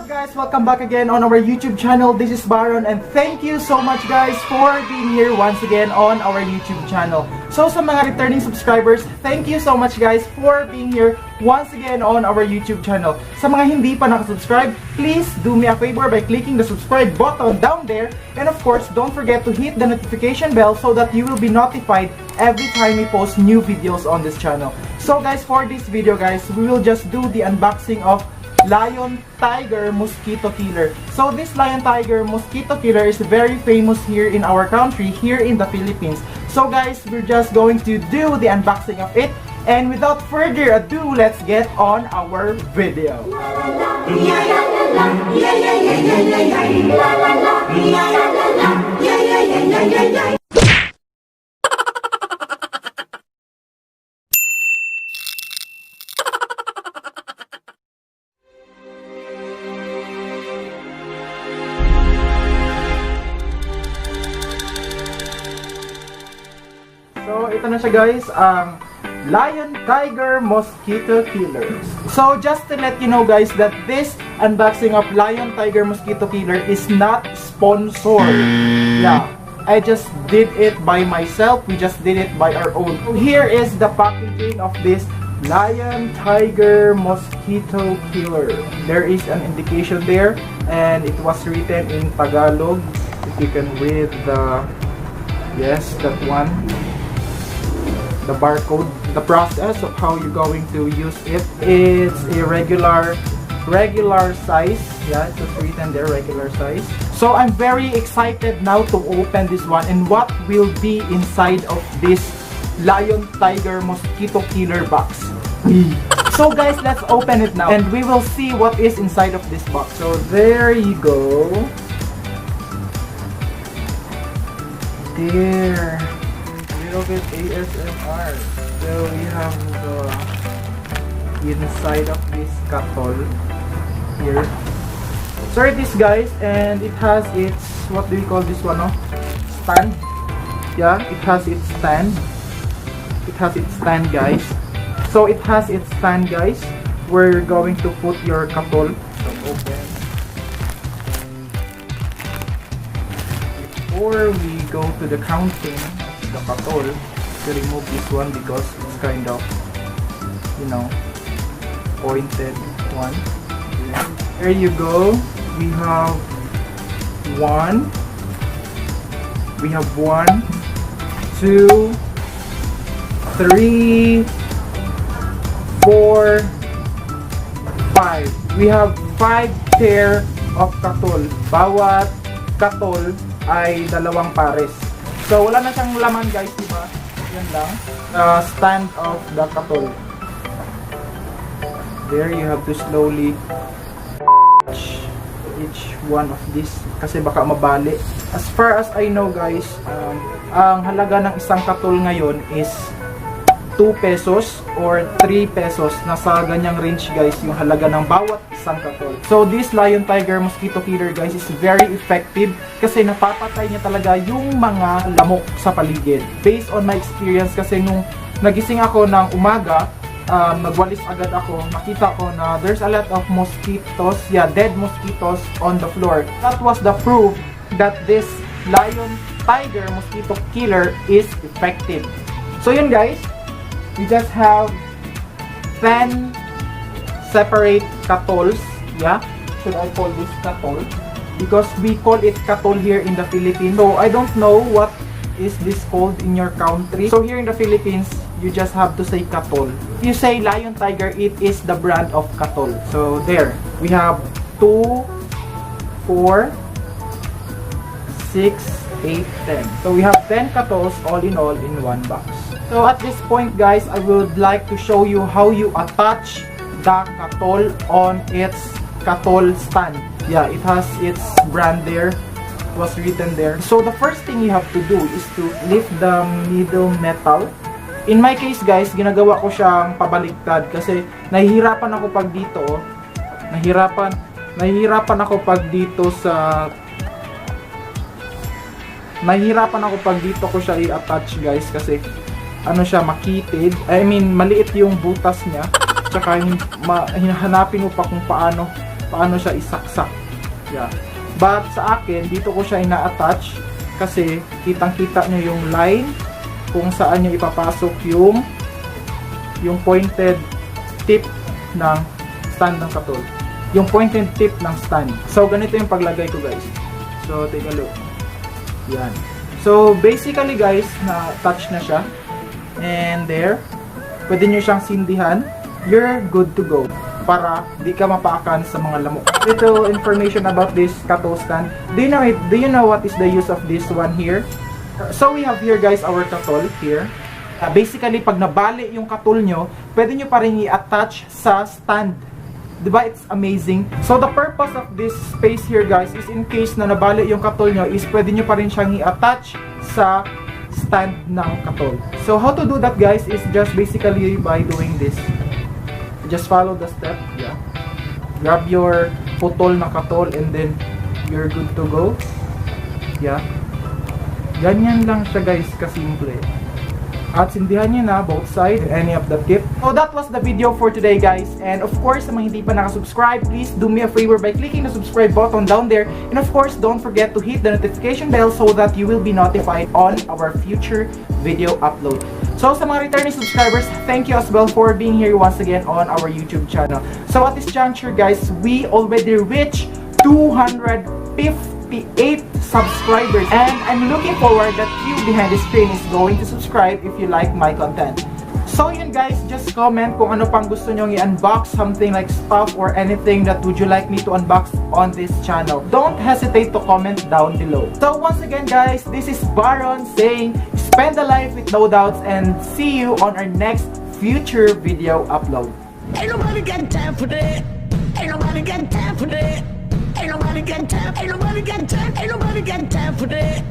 up guys? Welcome back again on our YouTube channel. This is Baron and thank you so much guys for being here once again on our YouTube channel. So sa mga returning subscribers, thank you so much guys for being here once again on our YouTube channel. Sa mga hindi pa nakasubscribe, please do me a favor by clicking the subscribe button down there. And of course, don't forget to hit the notification bell so that you will be notified every time we post new videos on this channel. So guys, for this video guys, we will just do the unboxing of Lion Tiger Mosquito Killer. So this Lion Tiger Mosquito Killer is very famous here in our country, here in the Philippines. So guys, we're just going to do the unboxing of it. And without further ado, let's get on our video. So, ito na siya guys, ang Lion Tiger Mosquito Killer. So, just to let you know guys that this unboxing of Lion Tiger Mosquito Killer is not sponsored. Yeah, I just did it by myself. We just did it by our own. So, here is the packaging of this Lion Tiger Mosquito Killer. There is an indication there and it was written in Tagalog. If you can read the, yes, that one. The barcode, the process of how you're going to use it. It's a regular size. Yeah, it's just written there, regular size. So I'm very excited now to open this one and what will be inside of this Lion Tiger Mosquito Killer box. So guys, let's open it now and we will see what is inside of this box. So there you go. There. Bit ASMR. So we have the inside of this Katol here. So it is guys, and it has its, what do we call this one? No? Stand. Yeah, it has its stand. It has its stand guys. So it has its stand guys. We're going to put your Katol. So open. Before we go to the counting the Katol, to remove this one because it's kind of, you know, pointed one. There you go. We have one, 2, 3, 4, 5. We have 5 pair of Katol. Bawat Katol ay dalawang pares. So, wala na siyang laman guys, diba? Yan lang. Stand of the Katol. There, you have to slowly touch each one of these kasi baka mabali. As far as I know guys, ang halaga ng isang Katol ngayon is 2 pesos or 3 pesos. Nasa ganyang range guys yung halaga ng bawat isang Katol. So this Lion Tiger Mosquito Killer guys is very effective kasi napapatay niya talaga yung mga lamok sa paligid. Based on my experience kasi nung nagising ako ng umaga, nagwalis agad ako, nakita ko na there's a lot of mosquitoes, yeah, dead mosquitoes on the floor. That was the proof that this Lion Tiger Mosquito Killer is effective. So yun guys, we just have 10 separate Katols. Yeah, should I call this Katol? Because we call it Katol here in the Philippines. So I don't know what is this called in your country. So here in the Philippines, you just have to say Katol. If you say Lion Tiger, it is the brand of Katol. So there, we have 2, 4, 6, 8, 10. So we have 10 Katols all in one box. So at this point guys, I would like to show you how you attach the Katol on its Katol stand. Yeah, it has its brand there. It was written there. So the first thing you have to do is to lift the middle metal. In my case guys, ginagawa ko siyang pabaliktad kasi nahihirapan ako pag dito. Nahihirapan ako pag dito sa ko siya i-attach guys kasi ano siya, makitid. I mean, maliit yung butas niya. Tsaka hinahanapin mo pa kung paano paano siya isaksak. Yeah. But sa akin, dito ko siya ina-attach kasi kitang-kita nyo yung line kung saan nyo ipapasok yung pointed tip ng stand ng Katol. Yung pointed tip ng stand. So, ganito yung paglagay ko, guys. So, take a look. Yan. So, basically, guys, na-touch na siya. And there. Pwede nyo siyang sindihan. You're good to go. Para di ka mapaakan sa mga lamok. Little information about this Katol stand. Do you know what is the use of this one here? So, we have here, guys, our Katol here. Basically, pag nabali yung Katol nyo, pwede nyo pa rin i-attach sa stand. Diba? It's amazing. So, the purpose of this space here, guys, is in case na nabali yung Katol nyo, is pwede nyo pa rin siyang i-attach sa stand ng Katol. So, how to do that, guys, is just basically by doing this. Just follow the step. Yeah. Grab your putol na Katol and then you're good to go. Yeah. Ganyan lang siya, guys, kasimple. At sindihan nyo na both sides, any of the tip. So that was the video for today, guys. And of course, sa mga hindi pa nakasubscribe, please do me a favor by clicking the subscribe button down there. And of course, don't forget to hit the notification bell so that you will be notified on our future video upload. So sa mga returning subscribers, thank you as well for being here once again on our YouTube channel. So at this juncture, guys, we already reached 258 subscribers, and I'm looking forward that you behind the screen is going to subscribe if you like my content. So yun, guys, just comment kung ano pang gusto nyong i-unbox, something like stuff or anything that would you like me to unbox on this channel. Don't hesitate to comment down below. So once again, guys, this is Baron saying spend the life with no doubts, and see you on our next future video upload. Ain't nobody got time for that. Ain't nobody got time for that. Ain't nobody got time. Ain't nobody got time. Ain't nobody got time for that.